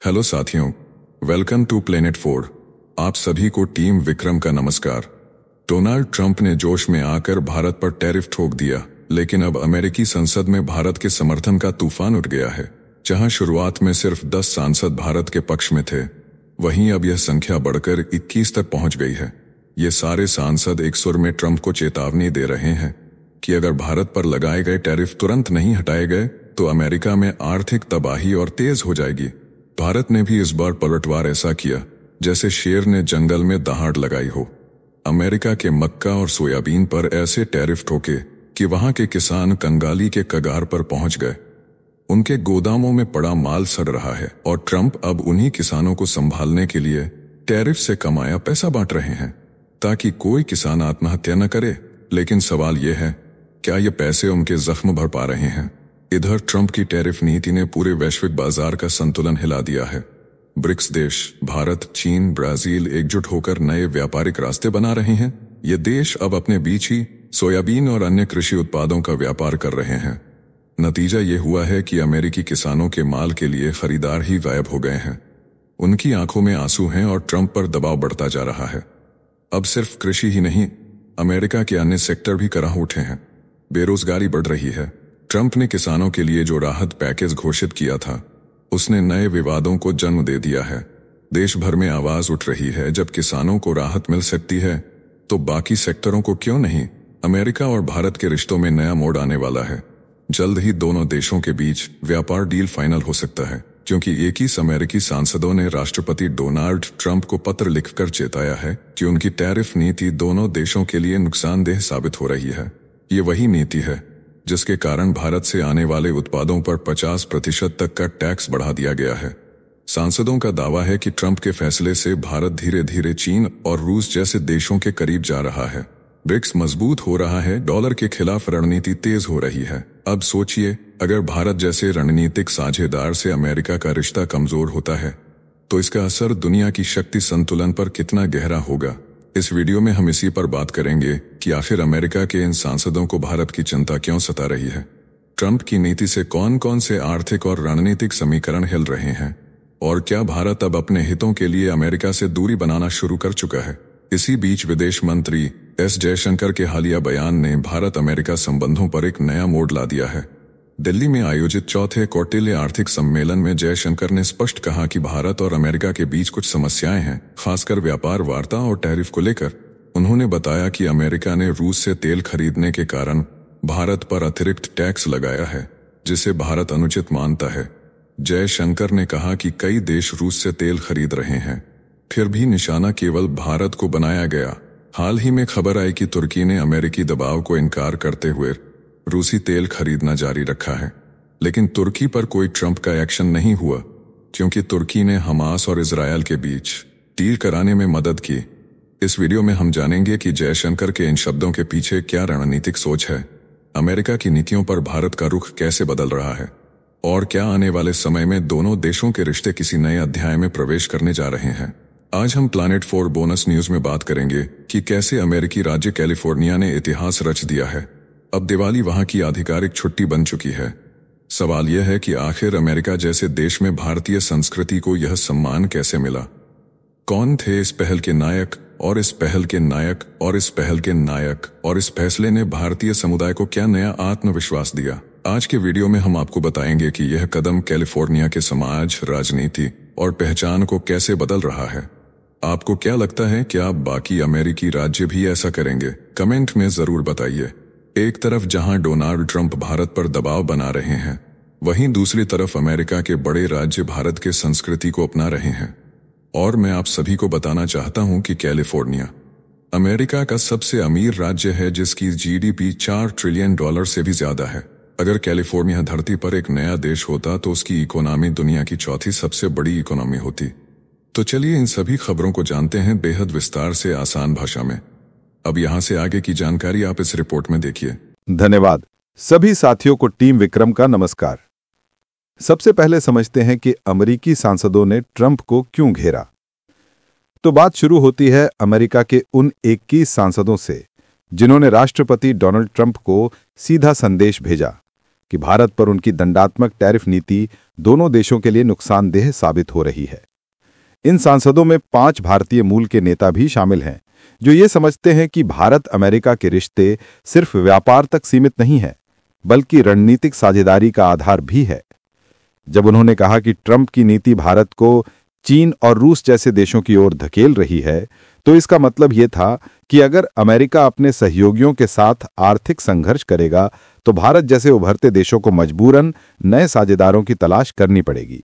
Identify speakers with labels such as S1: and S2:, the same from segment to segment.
S1: Hello साथियों, welcome to planet 4। आप सभी को टीम विक्रम का नमस्कार। डोनाल्ड ट्रंप ने जोश में आकर भारत पर टैरिफ ठोक दिया, लेकिन अब अमेरिकी संसद में भारत के समर्थन का तूफान उठ गया है। जहां शुरुआत में सिर्फ 10 सांसद भारत के पक्ष में थे, वहीं अब यह संख्या बढ़कर 21 तक पहुंच गई है। ये सारे सांसद एक सुर में ट्रंप को चेतावनी दे रहे हैं कि अगर भारत पर लगाए गए टैरिफ तुरंत नहीं हटाए गए तो अमेरिका में आर्थिक तबाही और तेज हो जाएगी। भारत ने भी इस बार पलटवार ऐसा किया जैसे शेर ने जंगल में दहाड़ लगाई हो। अमेरिका के मक्का और सोयाबीन पर ऐसे टैरिफ ठोके कि वहां के किसान कंगाली के कगार पर पहुंच गए। उनके गोदामों में पड़ा माल सड़ रहा है और ट्रंप अब उन्हीं किसानों को संभालने के लिए टैरिफ से कमाया पैसा बांट रहे हैं ताकि कोई किसान आत्महत्या न करे। लेकिन सवाल यह है, क्या ये पैसे उनके जख्म भर पा रहे हैं? इधर ट्रंप की टैरिफ नीति ने पूरे वैश्विक बाजार का संतुलन हिला दिया है। ब्रिक्स देश भारत, चीन, ब्राजील एकजुट होकर नए व्यापारिक रास्ते बना रहे हैं। ये देश अब अपने बीच ही सोयाबीन और अन्य कृषि उत्पादों का व्यापार कर रहे हैं। नतीजा ये हुआ है कि अमेरिकी किसानों के माल के लिए खरीदार ही गायब हो गए हैं। उनकी आंखों में आंसू हैं और ट्रंप पर दबाव बढ़ता जा रहा है। अब सिर्फ कृषि ही नहीं, अमेरिका के अन्य सेक्टर भी कराह उठे हैं। बेरोजगारी बढ़ रही है। ट्रंप ने किसानों के लिए जो राहत पैकेज घोषित किया था, उसने नए विवादों को जन्म दे दिया है। देश भर में आवाज उठ रही है, जब किसानों को राहत मिल सकती है तो बाकी सेक्टरों को क्यों नहीं? अमेरिका और भारत के रिश्तों में नया मोड़ आने वाला है। जल्द ही दोनों देशों के बीच व्यापार डील फाइनल हो सकता है, क्योंकि 21 अमेरिकी सांसदों ने राष्ट्रपति डोनाल्ड ट्रंप को पत्र लिखकर चेताया है कि उनकी टैरिफ नीति दोनों देशों के लिए नुकसानदेह साबित हो रही है। ये वही नीति है जिसके कारण भारत से आने वाले उत्पादों पर 50% तक का टैक्स बढ़ा दिया गया है। सांसदों का दावा है कि ट्रंप के फैसले से भारत धीरे धीरे चीन और रूस जैसे देशों के करीब जा रहा है। ब्रिक्स मजबूत हो रहा है, डॉलर के खिलाफ रणनीति तेज हो रही है। अब सोचिए, अगर भारत जैसे रणनीतिक साझेदार से अमेरिका का रिश्ता कमजोर होता है तो इसका असर दुनिया की शक्ति संतुलन पर कितना गहरा होगा। इस वीडियो में हम इसी पर बात करेंगे कि आखिर अमेरिका के इन सांसदों को भारत की चिंता क्यों सता रही है। ट्रंप की नीति से कौन कौन से आर्थिक और रणनीतिक समीकरण हिल रहे हैं, और क्या भारत अब अपने हितों के लिए अमेरिका से दूरी बनाना शुरू कर चुका है। इसी बीच विदेश मंत्री एस जयशंकर के हालिया बयान ने भारत अमेरिका संबंधों पर एक नया मोड़ ला दिया है। दिल्ली में आयोजित चौथे कौटिल्य आर्थिक सम्मेलन में जयशंकर ने स्पष्ट कहा कि भारत और अमेरिका के बीच कुछ समस्याएं हैं, खासकर व्यापार वार्ता और टैरिफ को लेकर। उन्होंने बताया कि अमेरिका ने रूस से तेल खरीदने के कारण भारत पर अतिरिक्त टैक्स लगाया है, जिसे भारत अनुचित मानता है। जयशंकर ने कहा कि कई देश रूस से तेल खरीद रहे हैं, फिर भी निशाना केवल भारत को बनाया गया। हाल ही में खबर आई कि तुर्की ने अमेरिकी दबाव को इनकार करते हुए रूसी तेल खरीदना जारी रखा है। लेकिन तुर्की पर कोई ट्रंप का एक्शन नहीं हुआ, क्योंकि तुर्की ने हमास और इजरायल के बीच डील कराने में मदद की। इस वीडियो में हम जानेंगे कि जयशंकर के इन शब्दों के पीछे क्या रणनीतिक सोच है, अमेरिका की नीतियों पर भारत का रुख कैसे बदल रहा है, और क्या आने वाले समय में दोनों देशों के रिश्ते किसी नए अध्याय में प्रवेश करने जा रहे हैं। आज हम प्लैनेट 4 बोनस न्यूज में बात करेंगे कि कैसे अमेरिकी राज्य कैलिफोर्निया ने इतिहास रच दिया है। अब दिवाली वहां की आधिकारिक छुट्टी बन चुकी है। सवाल यह है कि आखिर अमेरिका जैसे देश में भारतीय संस्कृति को यह सम्मान कैसे मिला? कौन थे इस पहल के नायक, और इस पहल के नायक, और इस पहल के नायक, और इस फैसले ने भारतीय समुदाय को क्या नया आत्मविश्वास दिया? आज के वीडियो में हम आपको बताएंगे कि यह कदम कैलिफोर्निया के समाज, राजनीति और पहचान को कैसे बदल रहा है। आपको क्या लगता है, क्या बाकी अमेरिकी राज्य भी ऐसा करेंगे? कमेंट में जरूर बताइए। एक तरफ जहां डोनाल्ड ट्रंप भारत पर दबाव बना रहे हैं, वहीं दूसरी तरफ अमेरिका के बड़े राज्य भारत के संस्कृति को अपना रहे हैं। और मैं आप सभी को बताना चाहता हूं कि कैलिफोर्निया अमेरिका का सबसे अमीर राज्य है, जिसकी जीडीपी $4 ट्रिलियन से भी ज्यादा है। अगर कैलिफोर्निया धरती पर एक नया देश होता तो उसकी इकोनॉमी दुनिया की चौथी सबसे बड़ी इकोनॉमी होती। तो चलिए इन सभी खबरों को जानते हैं बेहद विस्तार से, आसान भाषा में। अब यहां से आगे की जानकारी आप इस रिपोर्ट में देखिए।
S2: धन्यवाद। सभी साथियों को टीम विक्रम का नमस्कार। सबसे पहले समझते हैं कि अमेरिकी सांसदों ने ट्रंप को क्यों घेरा। तो बात शुरू होती है अमेरिका के उन 21 सांसदों से जिन्होंने राष्ट्रपति डोनाल्ड ट्रंप को सीधा संदेश भेजा कि भारत पर उनकी दंडात्मक टैरिफ नीति दोनों देशों के लिए नुकसानदेह साबित हो रही है। इन सांसदों में 5 भारतीय मूल के नेता भी शामिल हैं, जो ये समझते हैं कि भारत अमेरिका के रिश्ते सिर्फ व्यापार तक सीमित नहीं है, बल्कि रणनीतिक साझेदारी का आधार भी है। जब उन्होंने कहा कि ट्रंप की नीति भारत को चीन और रूस जैसे देशों की ओर धकेल रही है, तो इसका मतलब यह था कि अगर अमेरिका अपने सहयोगियों के साथ आर्थिक संघर्ष करेगा तो भारत जैसे उभरते देशों को मजबूरन नए साझेदारों की तलाश करनी पड़ेगी।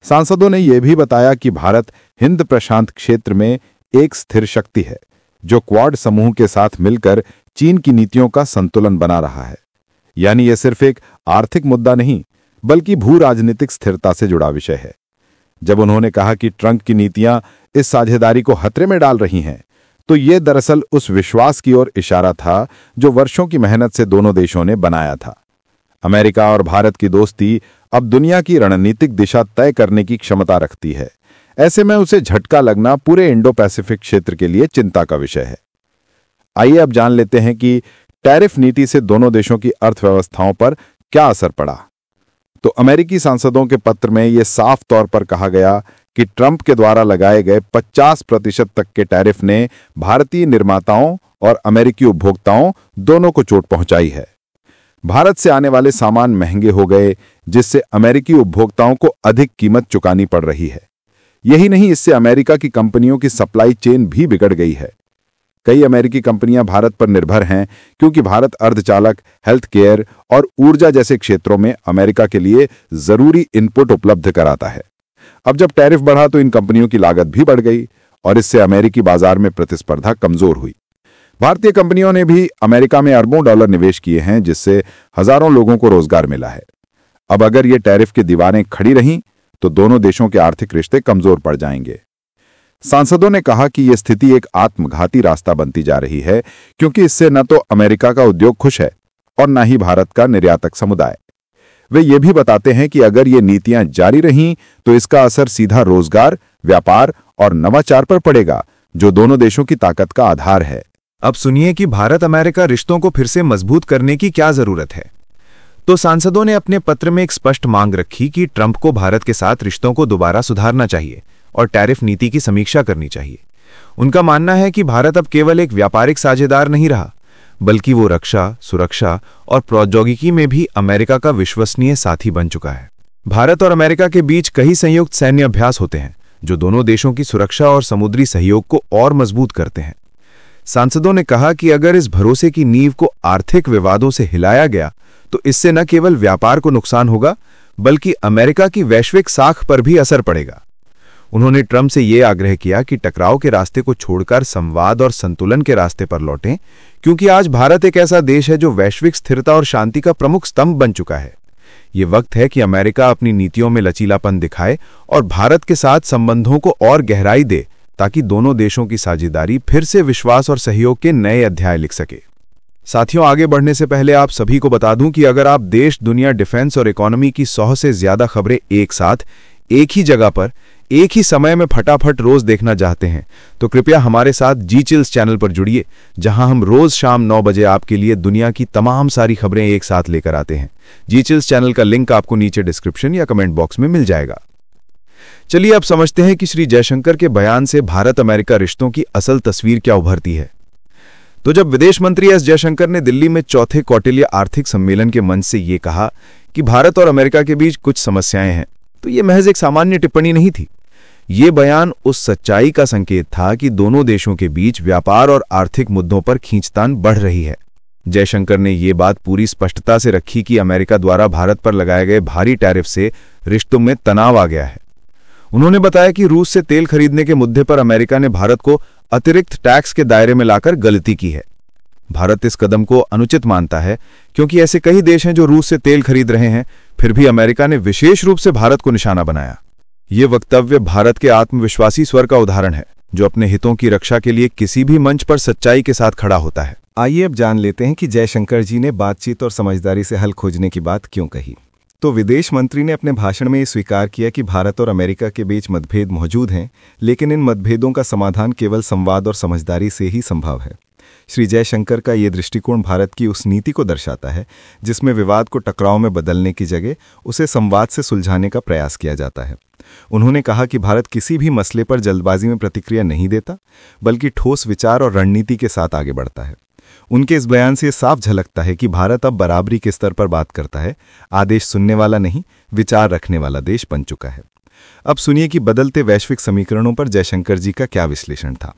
S2: सांसदों ने यह भी बताया कि भारत हिंद प्रशांत क्षेत्र में एक स्थिर शक्ति है, जो क्वाड समूह के साथ मिलकर चीन की नीतियों का संतुलन बना रहा है। यानी यह सिर्फ एक आर्थिक मुद्दा नहीं, बल्कि भू राजनीतिक स्थिरता से जुड़ा विषय है। जब उन्होंने कहा कि ट्रंप की नीतियां इस साझेदारी को खतरे में डाल रही हैं, तो यह दरअसल उस विश्वास की ओर इशारा था जो वर्षों की मेहनत से दोनों देशों ने बनाया था। अमेरिका और भारत की दोस्ती अब दुनिया की रणनीतिक दिशा तय करने की क्षमता रखती है। ऐसे में उसे झटका लगना पूरे इंडो पैसिफिक क्षेत्र के लिए चिंता का विषय है। आइए अब जान लेते हैं कि टैरिफ नीति से दोनों देशों की अर्थव्यवस्थाओं पर क्या असर पड़ा। तो अमेरिकी सांसदों के पत्र में यह साफ तौर पर कहा गया कि ट्रंप के द्वारा लगाए गए 50% तक के टैरिफ ने भारतीय निर्माताओं और अमेरिकी उपभोक्ताओं दोनों को चोट पहुंचाई है। भारत से आने वाले सामान महंगे हो गए, जिससे अमेरिकी उपभोक्ताओं को अधिक कीमत चुकानी पड़ रही है। यही नहीं, इससे अमेरिका की कंपनियों की सप्लाई चेन भी बिगड़ गई है। कई अमेरिकी कंपनियां भारत पर निर्भर हैं क्योंकि भारत अर्धचालक, हेल्थ केयर और ऊर्जा जैसे क्षेत्रों में अमेरिका के लिए जरूरी इनपुट उपलब्ध कराता है। अब जब टैरिफ बढ़ा तो इन कंपनियों की लागत भी बढ़ गई और इससे अमेरिकी बाजार में प्रतिस्पर्धा कमजोर हुई। भारतीय कंपनियों ने भी अमेरिका में अरबों डॉलर निवेश किए हैं, जिससे हजारों लोगों को रोजगार मिला है। अब अगर ये टैरिफ की दीवारें खड़ी रहीं तो दोनों देशों के आर्थिक रिश्ते कमजोर पड़ जाएंगे। सांसदों ने कहा कि यह स्थिति एक आत्मघाती रास्ता बनती जा रही है, क्योंकि इससे न तो अमेरिका का उद्योग खुश है और न ही भारत का निर्यातक समुदाय। वे ये भी बताते हैं कि अगर ये नीतियां जारी रहीं तो इसका असर सीधा रोजगार, व्यापार और नवाचार पर पड़ेगा, जो दोनों देशों की ताकत का आधार है।
S3: अब सुनिए कि भारत अमेरिका रिश्तों को फिर से मजबूत करने की क्या जरूरत है। तो सांसदों ने अपने पत्र में एक स्पष्ट मांग रखी कि ट्रंप को भारत के साथ रिश्तों को दोबारा सुधारना चाहिए और टैरिफ नीति की समीक्षा करनी चाहिए। उनका मानना है कि भारत अब केवल एक व्यापारिक साझेदार नहीं रहा, बल्कि वो रक्षा, सुरक्षा और प्रौद्योगिकी में भी अमेरिका का विश्वसनीय साथी बन चुका है। भारत और अमेरिका के बीच कई संयुक्त सैन्य अभ्यास होते हैं, जो दोनों देशों की सुरक्षा और समुद्री सहयोग को और मजबूत करते हैं। सांसदों ने कहा कि अगर इस भरोसे की नींव को आर्थिक विवादों से हिलाया गया तो इससे न केवल व्यापार को नुकसान होगा, बल्कि अमेरिका की वैश्विक साख पर भी असर पड़ेगा। उन्होंने ट्रंप से यह आग्रह किया कि टकराव के रास्ते को छोड़कर संवाद और संतुलन के रास्ते पर लौटें, क्योंकि आज भारत एक ऐसा देश है जो वैश्विक स्थिरता और शांति का प्रमुख स्तंभ बन चुका है। ये वक्त है कि अमेरिका अपनी नीतियों में लचीलापन दिखाए और भारत के साथ संबंधों को और गहराई दे, ताकि दोनों देशों की साझेदारी फिर से विश्वास और सहयोग के नए अध्याय लिख सके। साथियों, आगे बढ़ने से पहले आप सभी को बता दूं कि अगर आप देश, दुनिया, डिफेंस और इकोनॉमी की 100 से ज्यादा खबरें एक साथ, एक ही जगह पर, एक ही समय में फटाफट रोज देखना चाहते हैं, तो कृपया हमारे साथ जी चिल्स चैनल पर जुड़िए, जहां हम रोज शाम 9 बजे आपके लिए दुनिया की तमाम सारी खबरें एक साथ लेकर आते हैं। जी चिल्स चैनल का लिंक आपको नीचे डिस्क्रिप्शन या कमेंट बॉक्स में मिल जाएगा। चलिए अब समझते हैं कि श्री जयशंकर के बयान से भारत अमेरिका रिश्तों की असल तस्वीर क्या उभरती है। तो जब विदेश मंत्री एस जयशंकर ने दिल्ली में चौथे कौटिल्य आर्थिक सम्मेलन के मंच से ये कहा कि भारत और अमेरिका के बीच कुछ समस्याएं हैं, तो ये महज एक सामान्य टिप्पणी नहीं थी। ये बयान उस सच्चाई का संकेत था कि दोनों देशों के बीच व्यापार और आर्थिक मुद्दों पर खींचतान बढ़ रही है। जयशंकर ने ये बात पूरी स्पष्टता से रखी कि अमेरिका द्वारा भारत पर लगाए गए भारी टैरिफ से रिश्तों में तनाव आ गया है। उन्होंने बताया कि रूस से तेल खरीदने के मुद्दे पर अमेरिका ने भारत को अतिरिक्त टैक्स के दायरे में लाकर गलती की है। भारत इस कदम को अनुचित मानता है, क्योंकि ऐसे कई देश हैं जो रूस से तेल खरीद रहे हैं, फिर भी अमेरिका ने विशेष रूप से भारत को निशाना बनाया। ये वक्तव्य भारत के आत्मविश्वासी स्वर का उदाहरण है, जो अपने हितों की रक्षा के लिए किसी भी मंच पर सच्चाई के साथ खड़ा होता है।
S4: आइए अब जान लेते हैं कि जयशंकर जी ने बातचीत और समझदारी से हल खोजने की बात क्यों कही। तो विदेश मंत्री ने अपने भाषण में ये स्वीकार किया कि भारत और अमेरिका के बीच मतभेद मौजूद हैं, लेकिन इन मतभेदों का समाधान केवल संवाद और समझदारी से ही संभव है। श्री जयशंकर का ये दृष्टिकोण भारत की उस नीति को दर्शाता है जिसमें विवाद को टकराव में बदलने की जगह उसे संवाद से सुलझाने का प्रयास किया जाता है। उन्होंने कहा कि भारत किसी भी मसले पर जल्दबाजी में प्रतिक्रिया नहीं देता, बल्कि ठोस विचार और रणनीति के साथ आगे बढ़ता है। उनके इस बयान से साफ झलकता है कि भारत अब बराबरी के स्तर पर बात करता है, आदेश सुनने वाला नहीं, विचार रखने वाला देश बन चुका है। अब सुनिए कि बदलते वैश्विक समीकरणों पर जयशंकर जी का क्या विश्लेषण था।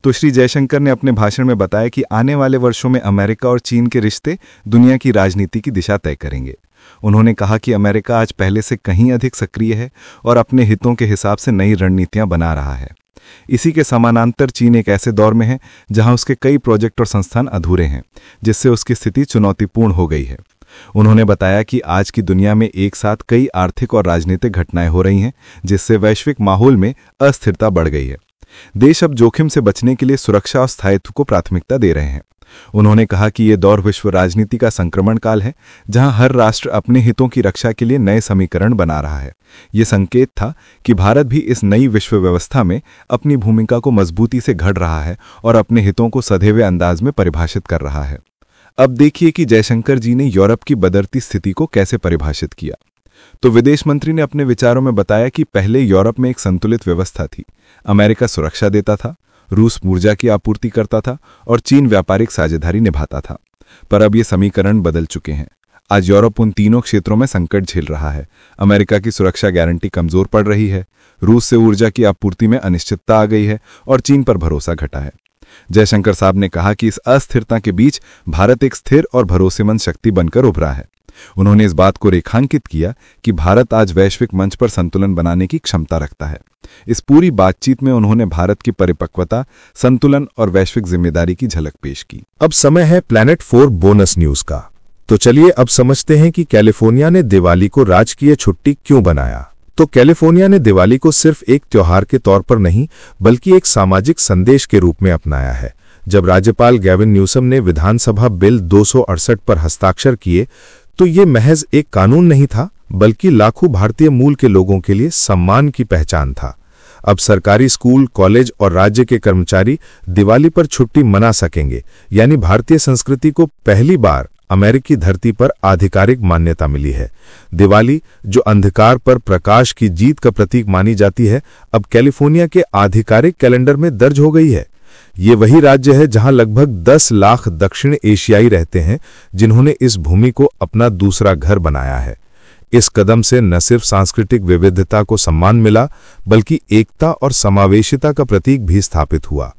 S4: तो श्री जयशंकर ने अपने भाषण में बताया कि आने वाले वर्षों में अमेरिका और चीन के रिश्ते दुनिया की राजनीति की दिशा तय करेंगे। उन्होंने कहा कि अमेरिका आज पहले से कहीं अधिक सक्रिय है और अपने हितों के हिसाब से नई रणनीतियां बना रहा है। इसी के समानांतर चीन एक ऐसे दौर में है जहां उसके कई प्रोजेक्ट और संस्थान अधूरे हैं, जिससे उसकी स्थिति चुनौतीपूर्ण हो गई है। उन्होंने बताया कि आज की दुनिया में एक साथ कई आर्थिक और राजनीतिक घटनाएं हो रही हैं, जिससे वैश्विक माहौल में अस्थिरता बढ़ गई है। देश अब जोखिम से बचने के लिए सुरक्षा और स्थायित्व को प्राथमिकता दे रहे हैं। उन्होंने कहा कि ये दौर विश्व राजनीति का संक्रमण काल है, जहां हर राष्ट्र अपने हितों की रक्षा के लिए नए समीकरण बना रहा है। ये संकेत था कि भारत भी इस नई विश्व व्यवस्था में अपनी भूमिका को मजबूती से घड़ रहा है और अपने हितों को सधेवे अंदाज में परिभाषित कर रहा है। अब देखिए कि जयशंकर जी ने यूरोप की बदलती स्थिति को कैसे परिभाषित किया। तो विदेश मंत्री ने अपने विचारों में बताया कि पहले यूरोप में एक संतुलित व्यवस्था थी। अमेरिका सुरक्षा देता था, रूस ऊर्जा की आपूर्ति करता था और चीन व्यापारिक साझेदारी निभाता था। पर अब ये समीकरण बदल चुके हैं। आज यूरोप उन तीनों क्षेत्रों में संकट झेल रहा है। अमेरिका की सुरक्षा गारंटी कमजोर पड़ रही है, रूस से ऊर्जा की आपूर्ति में अनिश्चितता आ गई है और चीन पर भरोसा घटा है। जयशंकर साहब ने कहा कि इस अस्थिरता के बीच भारत एक स्थिर और भरोसेमंद शक्ति बनकर उभरा है। उन्होंने इस बात को रेखांकित किया कि भारत आज वैश्विक मंच पर संतुलन बनाने की क्षमता रखता है। इस पूरी बातचीत में उन्होंने भारत की परिपक्वता, संतुलन और वैश्विक जिम्मेदारी की झलक पेश की।
S5: अब समय है प्लैनेट 4 बोनस न्यूज का। तो चलिए अब समझते हैं कि कैलिफोर्निया ने दिवाली को राजकीय छुट्टी क्यों बनाया। तो कैलिफोर्निया ने दिवाली को सिर्फ एक त्योहार के तौर पर नहीं, बल्कि एक सामाजिक संदेश के रूप में अपनाया है। जब राज्यपाल गैविन न्यूसम ने विधानसभा बिल 268 पर हस्ताक्षर किए, तो ये महज एक कानून नहीं था, बल्कि लाखों भारतीय मूल के लोगों के लिए सम्मान की पहचान था। अब सरकारी स्कूल, कॉलेज और राज्य के कर्मचारी दिवाली पर छुट्टी मना सकेंगे, यानी भारतीय संस्कृति को पहली बार अमेरिकी धरती पर आधिकारिक मान्यता मिली है। दिवाली, जो अंधकार पर प्रकाश की जीत का प्रतीक मानी जाती है, अब कैलिफोर्निया के आधिकारिक कैलेंडर में दर्ज हो गई है। ये वही राज्य है जहां लगभग 10 लाख दक्षिण एशियाई रहते हैं, जिन्होंने इस भूमि को अपना दूसरा घर बनाया है। इस कदम से न सिर्फ सांस्कृतिक विविधता को सम्मान मिला, बल्कि एकता और समावेशिता का प्रतीक भी स्थापित हुआ।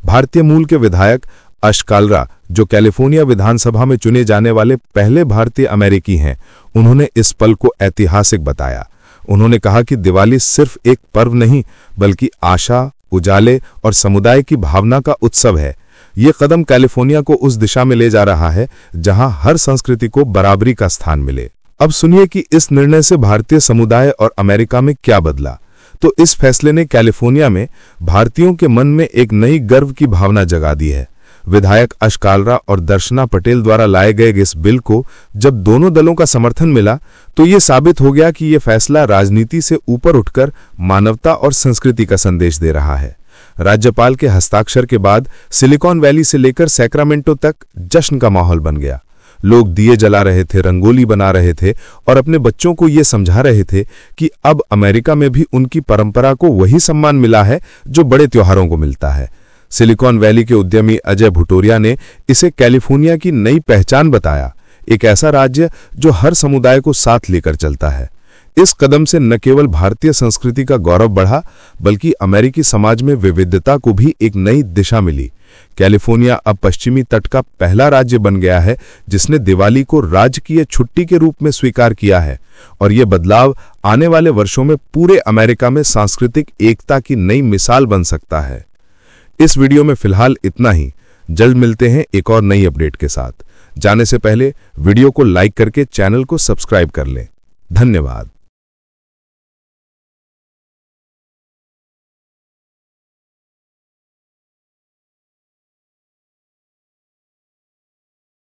S5: भारतीय मूल के विधायक अश कालरा, जो कैलिफोर्निया विधानसभा में चुने जाने वाले पहले भारतीय अमेरिकी हैं, उन्होंने इस पल को ऐतिहासिक बताया। उन्होंने कहा कि दिवाली सिर्फ एक पर्व नहीं, बल्कि आशा, उजाले और समुदाय की भावना का उत्सव है। ये कदम कैलिफोर्निया को उस दिशा में ले जा रहा है जहां हर संस्कृति को बराबरी का स्थान मिले। अब सुनिए कि इस निर्णय से भारतीय समुदाय और अमेरिका में क्या बदला। तो इस फैसले ने कैलिफोर्निया में भारतीयों के मन में एक नई गर्व की भावना जगा दी है। विधायक अश कालरा और दर्शना पटेल द्वारा लाए गए इस बिल को जब दोनों दलों का समर्थन मिला, तो ये साबित हो गया कि ये फैसला राजनीति से ऊपर उठकर मानवता और संस्कृति का संदेश दे रहा है। राज्यपाल के हस्ताक्षर के बाद सिलिकॉन वैली से लेकर सैक्रामेंटो तक जश्न का माहौल बन गया। लोग दिए जला रहे थे, रंगोली बना रहे थे और अपने बच्चों को ये समझा रहे थे कि अब अमेरिका में भी उनकी परंपरा को वही सम्मान मिला है जो बड़े त्योहारों को मिलता है। सिलिकॉन वैली के उद्यमी अजय भुटोरिया ने इसे कैलिफोर्निया की नई पहचान बताया, एक ऐसा राज्य जो हर समुदाय को साथ लेकर चलता है। इस कदम से न केवल भारतीय संस्कृति का गौरव बढ़ा, बल्कि अमेरिकी समाज में विविधता को भी एक नई दिशा मिली। कैलिफोर्निया अब पश्चिमी तट का पहला राज्य बन गया है जिसने दिवाली को राजकीय छुट्टी के रूप में स्वीकार किया है, और यह बदलाव आने वाले वर्षों में पूरे अमेरिका में सांस्कृतिक एकता की नई मिसाल बन सकता है। इस वीडियो में फिलहाल इतना ही। जल्द मिलते हैं एक और नई अपडेट के साथ। जाने से पहले वीडियो को लाइक करके चैनल को सब्सक्राइब कर लें। धन्यवाद।